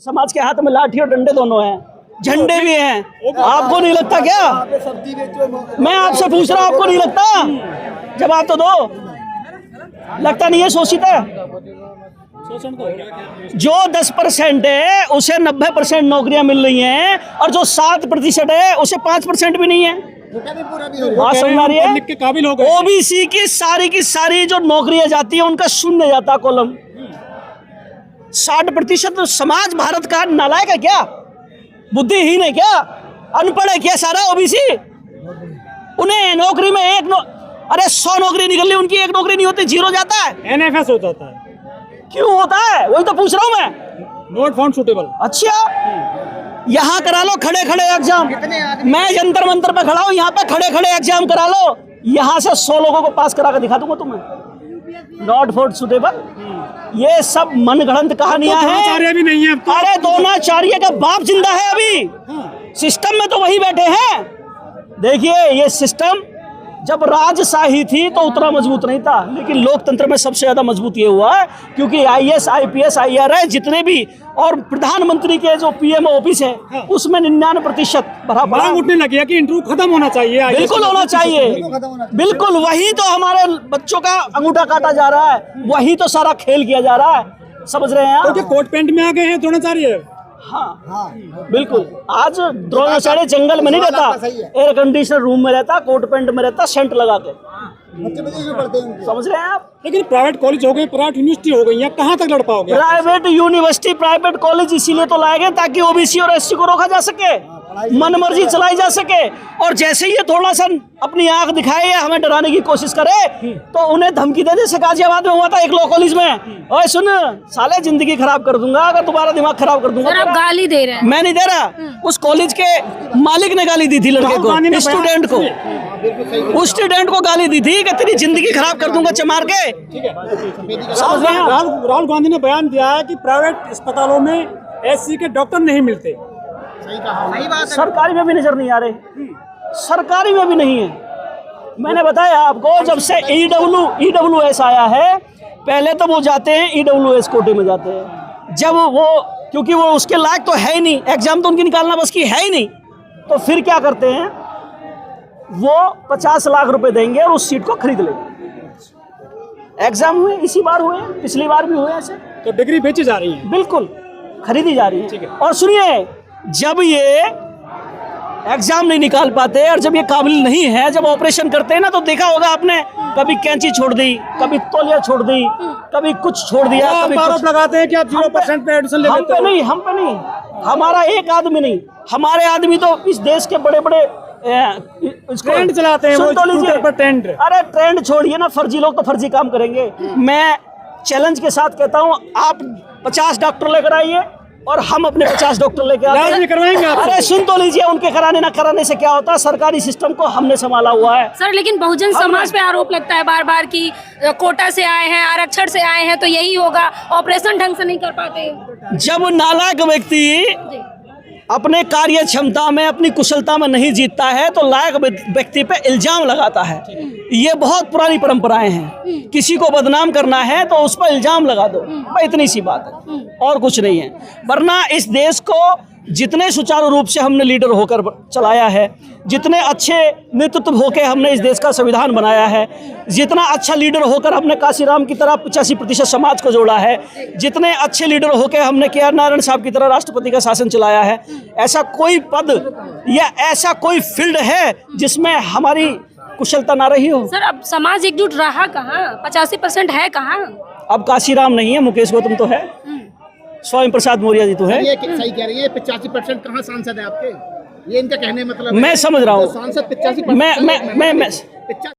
समाज के हाथ में लाठी और डंडे दोनों हैं, झंडे भी हैं। आपको नहीं लगता क्या? मैं आपसे पूछ रहा हूं, आपको नहीं लगता? जवाब तो दो। लगता नहीं है? शोषित है। जो 10% है उसे 90% नौकरियां मिल रही हैं और जो 7% है उसे 5% भी नहीं है। बात समझ आ रही है? ओबीसी की सारी जो नौकरियां जाती है उनका शून्य जाता कॉलम। 60% समाज भारत का नालायक है क्या? बुद्धिहीन है क्या? अनपढ़ है क्या सारा ओबीसी? उन्हें नौकरी में अरे 100 नौकरी निकल ली, उनकी एक नौकरी नहीं होती, जीरो जाता है। एनएफएस हो जाता है। क्यों होता है? वही तो पूछ रहा हूं मैं। Not found suitable. अच्छा, यहाँ करा लो खड़े खड़े एग्जाम। मैं जंतर मंतर पे खड़ा हूँ, यहाँ पे खड़े खड़े एग्जाम करा लो। यहाँ से 100 लोगों को पास करा कर दिखा दूंगा तुम्हें। नॉट फाउंड सुटेबल, ये सब मनगढ़ंत कहानियां हैं। भी नहीं है। अरे द्रोणाचार्य का बाप जिंदा है अभी। सिस्टम में तो वही बैठे हैं। देखिए, ये सिस्टम जब राजशाही थी तो उतना मजबूत नहीं था, लेकिन लोकतंत्र में सबसे ज्यादा मजबूत ये हुआ है क्योंकि आईएएस, आईपीएस, आईआरएस जितने भी और प्रधानमंत्री के जो पीएम ऑफिस है उसमें 99% भरा उठने लगे कि इंटरव्यू खत्म होना चाहिए। बिल्कुल होना चाहिए, बिल्कुल। वही तो हमारे बच्चों का अंगूठा काटा जा रहा है, वही तो सारा खेल किया जा रहा है। समझ रहे हैं आप? तो कोट पैंट में आ गए हैं द्रोणाचार्य। हाँ, बिल्कुल। आज द्रोणाचार्य जंगल में नहीं रहता, एयर कंडीशनर रूम में रहता, कोट पैंट में रहता, सेंट लगा के। समझ रहे हैं आप? लेकिन प्राइवेट कॉलेज हो गए, प्राइवेट यूनिवर्सिटी हो गई, कहाँ तक लड़ पाओगे? प्राइवेट यूनिवर्सिटी, प्राइवेट कॉलेज इसीलिए तो लाए गए ताकि ओबीसी और एससी को रोका जा सके, मन मर्जी चलाई जा सके। और जैसे ही ये थोड़ा सा अपनी आंख दिखाए या हमें डराने की कोशिश करे तो उन्हें धमकी दे। जैसे गाजियाबाद में हुआ था एक लॉ कॉलेज में, ओए सुन साले, जिंदगी खराब कर दूंगा अगर तुम्हारा दिमाग खराब कर दूंगा। आप गाली दे रहे हैं? मैं नहीं दे रहा, उस कॉलेज के मालिक ने गाली दी थी लड़के को, स्टूडेंट को। उस स्टूडेंट को गाली दी थी कि तेरी जिंदगी खराब कर दूंगा चमार के। राहुल गांधी ने बयान दिया है कि प्राइवेट अस्पतालों में एससी के डॉक्टर नहीं मिलते। सही बात है। सरकारी में भी नजर नहीं आ रहे, सरकारी में भी नहीं है। मैंने बताया आपको, जब से ईडब्ल्यूएस आया है, पहले तो वो जाते हैं ईडब्ल्यूएस कोटे में जाते हैं। जब वो, क्योंकि वो उसके लायक तो है ही नहीं, एग्जाम तो उनकी निकालना बस की है ही नहीं, तो फिर क्या करते हैं, वो 50 लाख रुपए देंगे और उस सीट को खरीद लेंगे। एग्जाम हुए, इसी बार हुए, पिछली बार भी हुए ऐसे। तो डिग्री बेची जा रही है? बिल्कुल, खरीदी जा रही है। और सुनिए, जब ये एग्जाम नहीं निकाल पाते और जब ये काबिल नहीं है, जब ऑपरेशन करते हैं ना, तो देखा होगा आपने, कभी कैंची छोड़ दी, कभी तौलिया छोड़ दी, कभी कुछ छोड़ दिया, कभी कुछ लगाते हैं कि आप 0% पे एडमिशन ले लेते हो। हम पे नहीं, हमारा एक आदमी नहीं, हमारे आदमी तो इस देश के बड़े बड़े ट्रेंड चलाते हैं। वो ट्रेंड, अरे ट्रेंड छोड़िए ना, फर्जी लोग तो फर्जी काम करेंगे। मैं चैलेंज के साथ कहता हूँ, आप 50 डॉक्टर लेकर आइए और हम अपने 50 डॉक्टर लेके आते हैं। अरे सुन तो लीजिए, उनके कराने ना कराने से क्या होता है, सरकारी सिस्टम को हमने संभाला हुआ है। सर, लेकिन बहुजन समाज पे आरोप लगता है बार बार कि कोटा से आए हैं, आरक्षण से आए हैं, तो यही होगा, ऑपरेशन ढंग से नहीं कर पाते। जब नालायक व्यक्ति अपने कार्य क्षमता में, अपनी कुशलता में नहीं जीतता है तो लायक व्यक्ति पे इल्जाम लगाता है। ये बहुत पुरानी परंपराएं हैं। किसी को बदनाम करना है तो उस पर इल्जाम लगा दो, भाई इतनी सी बात है, और कुछ नहीं है। वरना इस देश को जितने सुचारू रूप से हमने लीडर होकर चलाया है, जितने अच्छे नेतृत्व होकर हमने इस देश का संविधान बनाया है, जितना अच्छा लीडर होकर हमने काशीराम की तरह 85% समाज को जोड़ा है, जितने अच्छे लीडर होकर हमने के आर नारायण साहब की तरह राष्ट्रपति का शासन चलाया है, ऐसा कोई पद या ऐसा कोई फील्ड है जिसमें हमारी कुशलता ना रही हो। सर, अब समाज एकजुट रहा कहाँ? 85% है कहाँ? अब काशीराम नहीं है, मुकेश गौतम तो है, स्वयं प्रसाद मौर्य जी तो है। ये सही कह रही है, 85% कहाँ सांसद है आपके? ये इनका कहने मतलब मैं समझ रहा हूँ, सांसद 85%